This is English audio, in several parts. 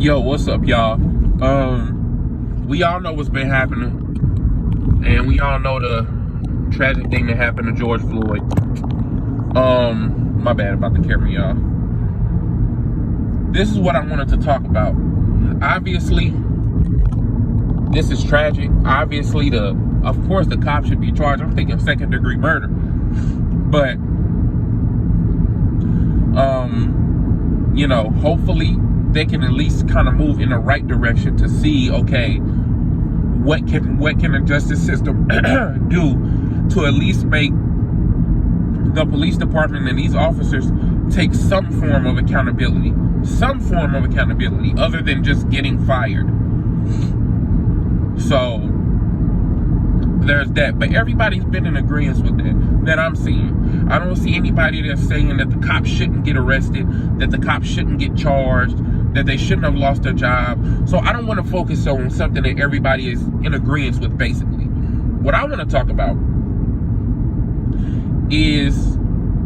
Yo, what's up, y'all? We all know what's been happening, and we all know the tragic thing that happened to George Floyd. My bad about the camera, y'all. This is what I wanted to talk about. Obviously, this is tragic. Obviously, of course, the cop should be charged. I'm thinking second-degree murder, but you know, hopefully they can at least kind of move in the right direction to see, okay, what can the justice system do to at least make the police department and these officers take some form of accountability other than just getting fired. So there's that, but everybody's been in agreement with that I'm seeing. I don't see anybody that's saying that the cops shouldn't get arrested, that the cops shouldn't get charged, that they shouldn't have lost their job. So I don't want to focus on something that everybody is in agreement with, basically. What I want to talk about is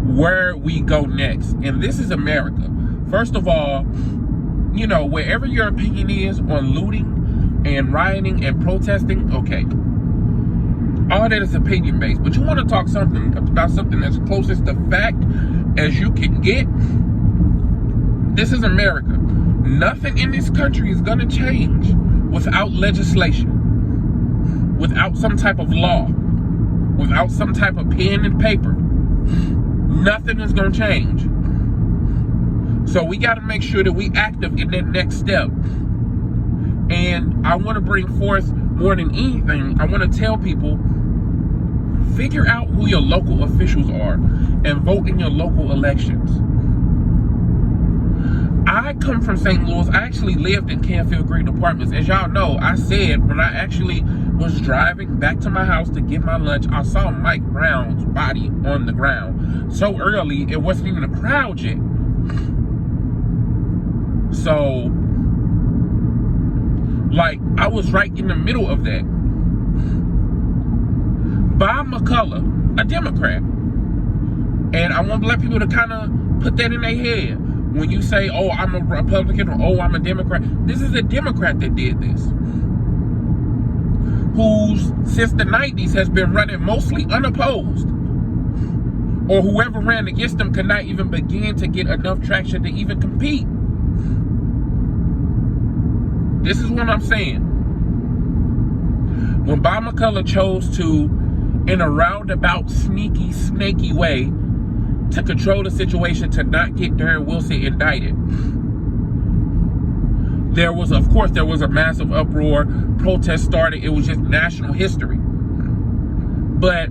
where we go next. And this is America. First of all, you know, wherever your opinion is on looting and rioting and protesting, okay, all that is opinion based. But you want to talk about something that's closest to fact as you can get. This is America. Nothing in this country is going to change without legislation, without some type of law, without some type of pen and paper. Nothing is going to change. So we got to make sure that we active in that next step. And I want to bring forth, more than anything, I want to tell people, figure out who your local officials are and vote in your local elections. I come from St. Louis. I actually lived in Canfield Green Apartments. As y'all know, I said when I actually was driving back to my house to get my lunch, I saw Mike Brown's body on the ground. So early, it wasn't even a crowd yet. So, like, I was right in the middle of that. Bob McCullough, a Democrat. And I want black people to kind of put that in their head. When you say, oh, I'm a Republican, or oh, I'm a Democrat, this is a Democrat that did this. Who, since the 90s, has been running mostly unopposed. Or whoever ran against them could not even begin to get enough traction to even compete. This is what I'm saying. When Bob McCullough chose to, in a roundabout, sneaky, snaky way, to control the situation to not get Darren Wilson indicted, there was a massive uproar, protest started, it was just national history. But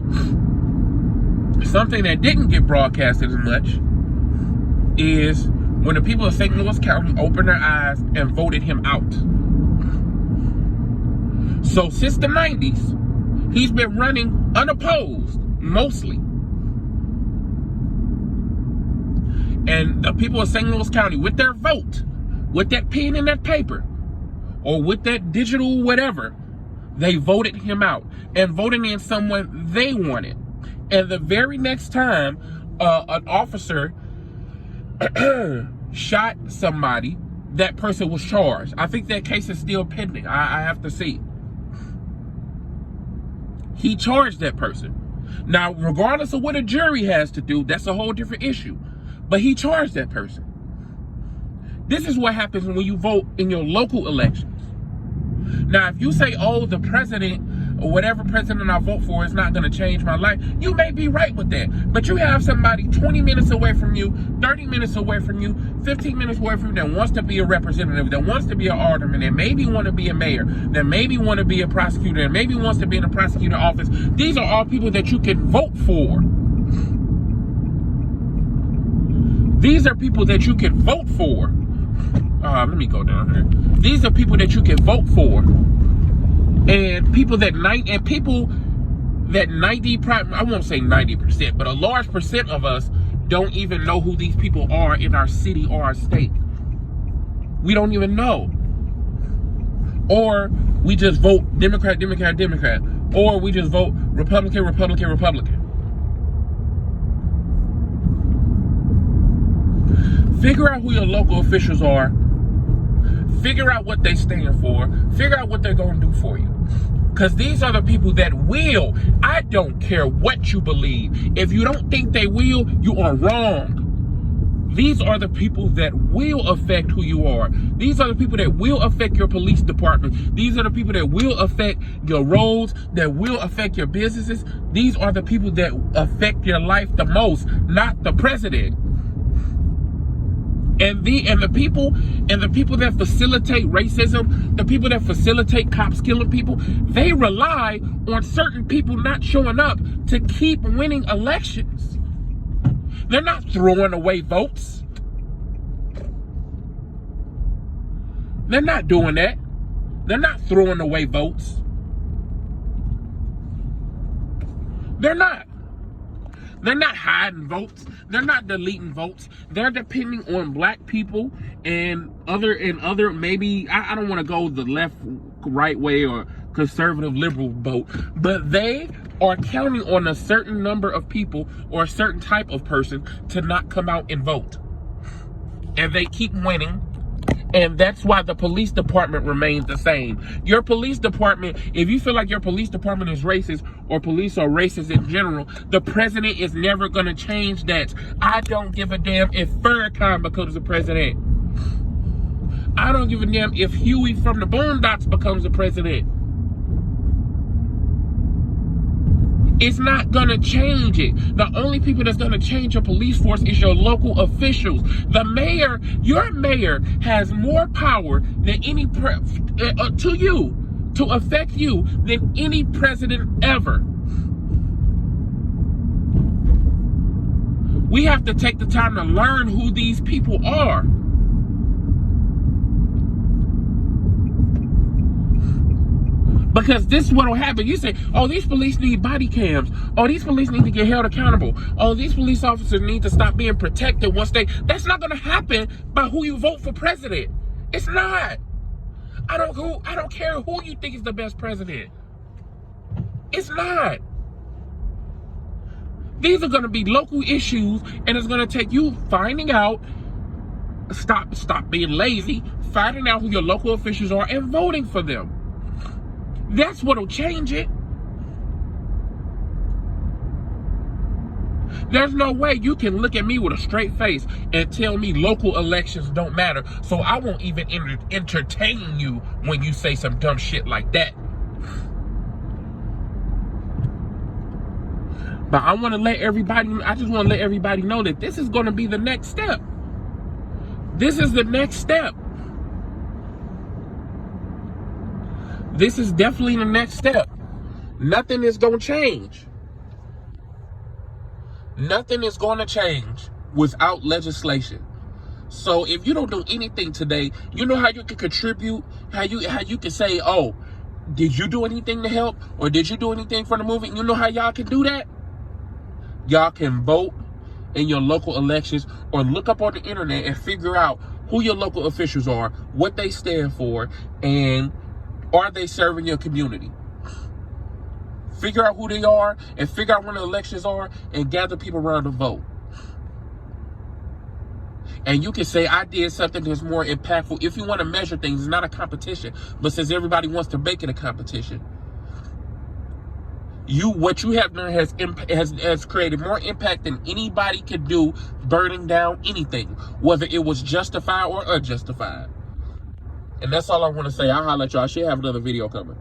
something that didn't get broadcasted as much is when the people of St. Louis County opened their eyes and voted him out. So since the 90s, he's been running unopposed, mostly. And the people of St. Louis County, with their vote, with that pen and that paper, or with that digital whatever, they voted him out and voted in someone they wanted. And the very next time an officer shot somebody, that person was charged. I think that case is still pending. I have to see. He charged that person. Now, regardless of what a jury has to do, that's a whole different issue. But he charged that person. This is what happens when you vote in your local elections. Now, if you say, oh, the president or whatever president I vote for is not going to change my life, you may be right with that. But you have somebody 20 minutes away from you, 30 minutes away from you, 15 minutes away from you that wants to be a representative, that wants to be an alderman, that maybe want to be a mayor, that maybe want to be a prosecutor, and maybe wants to be in a prosecutor office. These are all people that you can vote for. These are people that you can vote for. Let me go down here. These are people that you can vote for. And people that 90, I won't say 90%, but a large percent of us don't even know who these people are in our city or our state. We don't even know. Or we just vote Democrat, Democrat, Democrat. Or we just vote Republican, Republican, Republican. Figure out who your local officials are. Figure out what they stand for. Figure out what they're going to do for you. Because these are the people that will. I don't care what you believe. If you don't think they will, you are wrong. These are the people that will affect who you are. These are the people that will affect your police department. These are the people that will affect your roads, that will affect your businesses. These are the people that affect your life the most, not the president. And the people that facilitate racism, the people that facilitate cops killing people, they rely on certain people not showing up to keep winning elections. They're not throwing away votes. They're not doing that. They're not throwing away votes. They're not. They're not hiding votes. They're not deleting votes. They're depending on black people and other maybe, I don't want to go the left, right way or conservative, liberal vote, but they are counting on a certain number of people or a certain type of person to not come out and vote. And they keep winning. And that's why the police department remains the same. Your police department, if you feel like your police department is racist or police are racist in general, the president is never going to change that. I don't give a damn if Farrakhan becomes the president. I don't give a damn if Huey from the Boondocks becomes the president. It's not going to change it. The only people that's going to change your police force is your local officials. The mayor, your mayor has more power than any to affect you than any president ever. We have to take the time to learn who these people are. Because this is what will happen. You say, oh, these police need body cams. Oh, these police need to get held accountable. Oh, these police officers need to stop being protected once they... That's not going to happen by who you vote for president. It's not. I don't care who you think is the best president. It's not. These are going to be local issues, and it's going to take you finding out, stop being lazy, finding out who your local officials are and voting for them. That's what'll change it. There's no way you can look at me with a straight face and tell me local elections don't matter. So I won't even entertain you when you say some dumb shit like that. But I just want to let everybody know that this is going to be the next step. This is the next step. This is definitely the next step. Nothing is going to change. Nothing is going to change without legislation. So if you don't do anything today, you know how you can contribute, how you can say, oh, did you do anything to help? Or did you do anything for the movement? You know how y'all can do that? Y'all can vote in your local elections or look up on the internet and figure out who your local officials are, what they stand for, and are they serving your community? Figure out who they are and figure out when the elections are and gather people around to vote. And you can say, I did something that's more impactful. If you want to measure things, it's not a competition. But since everybody wants to make it a competition, what you have done has created more impact than anybody could do burning down anything, whether it was justified or unjustified. And that's all I want to say. I'll holler at y'all. I should have another video coming.